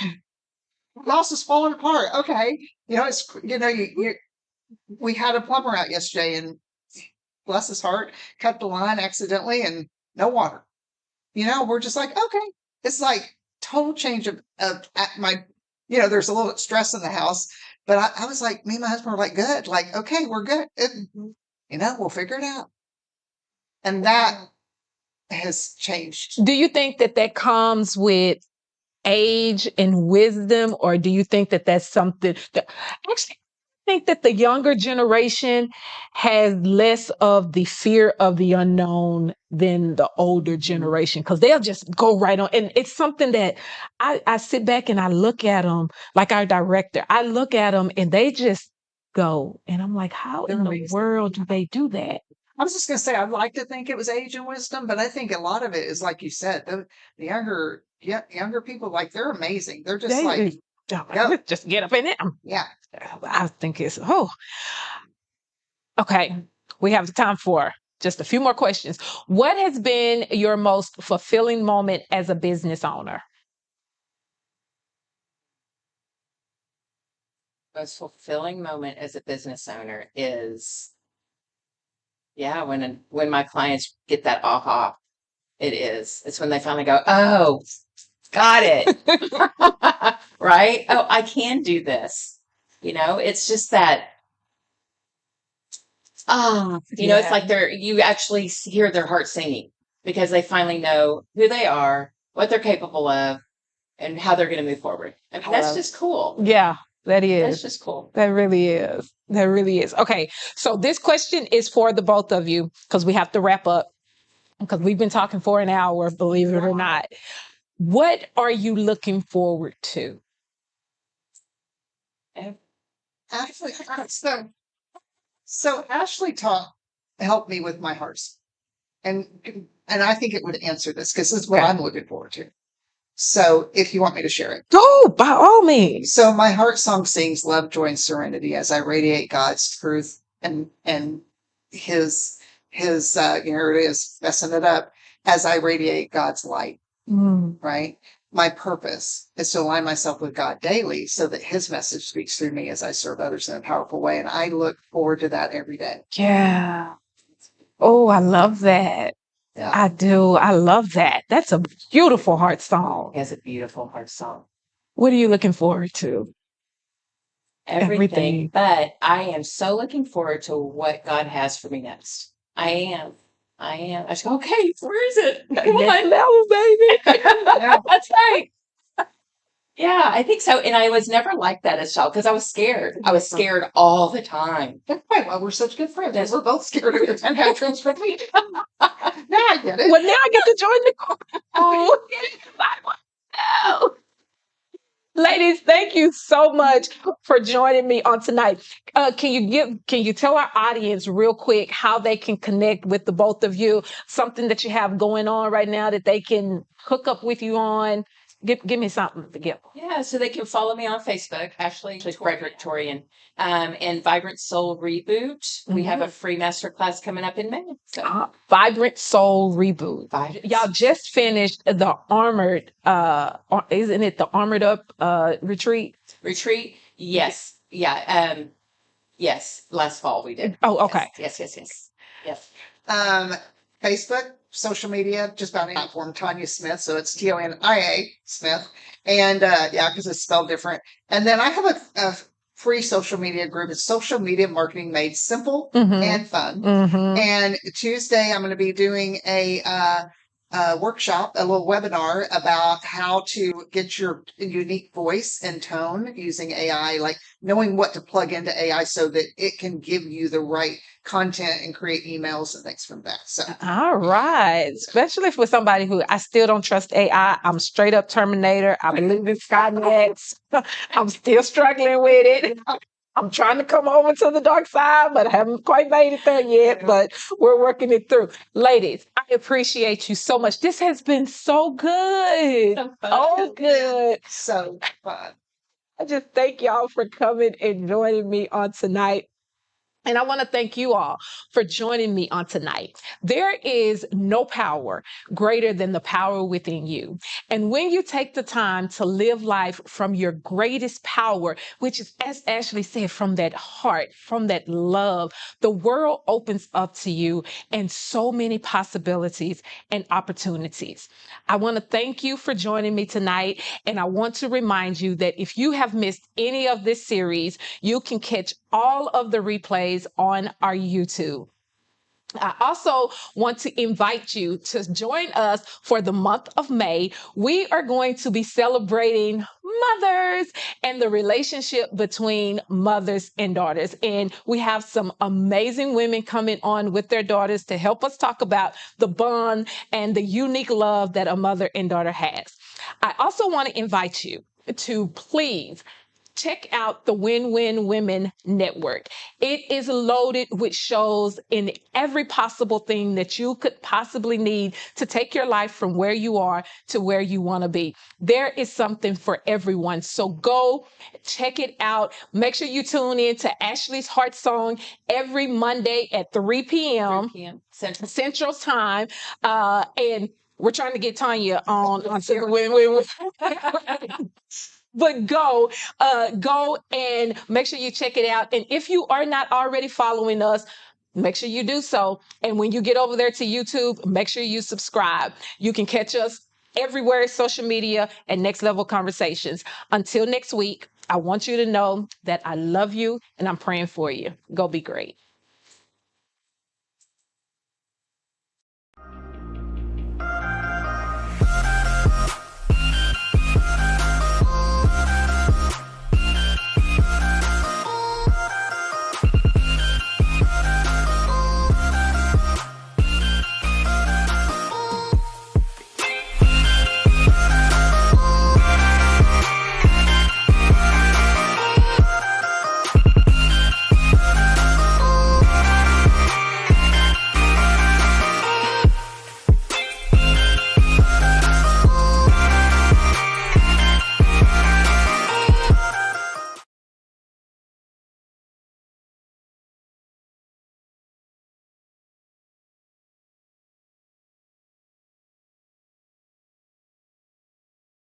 The house is falling apart. Okay. We had a plumber out yesterday, and bless his heart, cut the line accidentally and no water. We're just like, okay. It's like total change of my, there's a little stress in the house, but I was like, me and my husband were like, good. Like, okay, we're good. We'll figure it out. And that has changed. Do you think that comes with age and wisdom, or do you think that that's something that actually, I think that the younger generation has less of the fear of the unknown than the older generation, because they'll just go right on. And it's something that I sit back and I look at them, like our director. I look at them and they just go. And I'm like, how in the world do they do that? I was just going to say, I'd like to think it was age and wisdom, but I think a lot of it is, like you said, the younger people, like, they're amazing. They're just go. Just get up in it. Yeah. I think it's, okay. We have time for just a few more questions. What has been your most fulfilling moment as a business owner? Most fulfilling moment as a business owner is, when my clients get that aha. It's when they finally go, oh, got it. Right? Oh, I can do this. It's just that, it's like you actually hear their heart singing because they finally know who they are, what they're capable of, and how they're going to move forward. I mean, that's just cool. Yeah, that is. That's just cool. That really is. That really is. Okay. So this question is for the both of you because we have to wrap up because we've been talking for an hour, believe it or not. What are you looking forward to? Actually, so Ashley helped me with my hearts, and I think it would answer this because this is what I'm looking forward to. So if you want me to share it. Oh, by all means. So my heart song sings love, joy, and serenity as I radiate God's truth and his here it is, messing it up, as I radiate God's light, right? My purpose is to align myself with God daily so that his message speaks through me as I serve others in a powerful way. And I look forward to that every day. Yeah. Oh, I love that. Yeah. I do. I love that. That's a beautiful heart song. It's a beautiful heart song. What are you looking forward to? Everything. But I am so looking forward to what God has for me next. I am. I just go, okay, where is it? Come on. Level, baby. Yeah, that's right. Yeah, I think so. And I was never like that as a child because I was scared. I was scared all the time. That's why we're such good friends. We're both scared of it and have transformation. Now I get it. Well, now I get to join the group. Oh, no. Ladies, thank you so much for joining me on tonight. Can you tell our audience real quick how they can connect with the both of you? Something that you have going on right now that they can hook up with you on? Give me something to give. Yeah, so they can follow me on Facebook, Ashley Fredrick, Torian, and Vibrant Soul Reboot. We have a free masterclass coming up in May. So Vibrant Soul Reboot. Y'all just finished the Armored, isn't it the Armored Up retreat? Retreat? Yes. Yeah. Yes. Last fall we did. Oh, okay. Yes. Facebook, social media, just about any platform, Tonia Smith. So it's Tonia Smith. And because it's spelled different. And then I have a free social media group. It's Social Media Marketing Made Simple and Fun. And Tuesday, I'm going to be doing a workshop, a little webinar about how to get your unique voice and tone using AI, like knowing what to plug into AI so that it can give you the right content and create emails and things from that. So, all right. Especially for somebody who I still don't trust AI. I'm straight up Terminator. I believe in Skynet. I'm still struggling with it. I'm trying to come over to the dark side, but I haven't quite made it there yet, but we're working it through. Ladies, I appreciate you so much. This has been so good. Oh, good. So fun. I just thank y'all for coming and joining me on tonight. And I want to thank you all for joining me on tonight. There is no power greater than the power within you. And when you take the time to live life from your greatest power, which is, as Ashley said, from that heart, from that love, the world opens up to you and so many possibilities and opportunities. I want to thank you for joining me tonight. And I want to remind you that if you have missed any of this series, you can catch all of the replays on our YouTube. I also want to invite you to join us for the month of May. We are going to be celebrating mothers and the relationship between mothers and daughters. And we have some amazing women coming on with their daughters to help us talk about the bond and the unique love that a mother and daughter has. I also want to invite you to please check out the Win-Win Women Network. It is loaded with shows in every possible thing that you could possibly need to take your life from where you are to where you want to be. There is something for everyone. So go check it out. Make sure you tune in to Ashley's Heart Song every Monday at 3 p.m. Central Time. And we're trying to get Tonia on the Win-Win. But go and make sure you check it out. And if you are not already following us, make sure you do so. And when you get over there to YouTube, make sure you subscribe. You can catch us everywhere, social media and Next Level Conversations. Until next week, I want you to know that I love you and I'm praying for you. Go be great.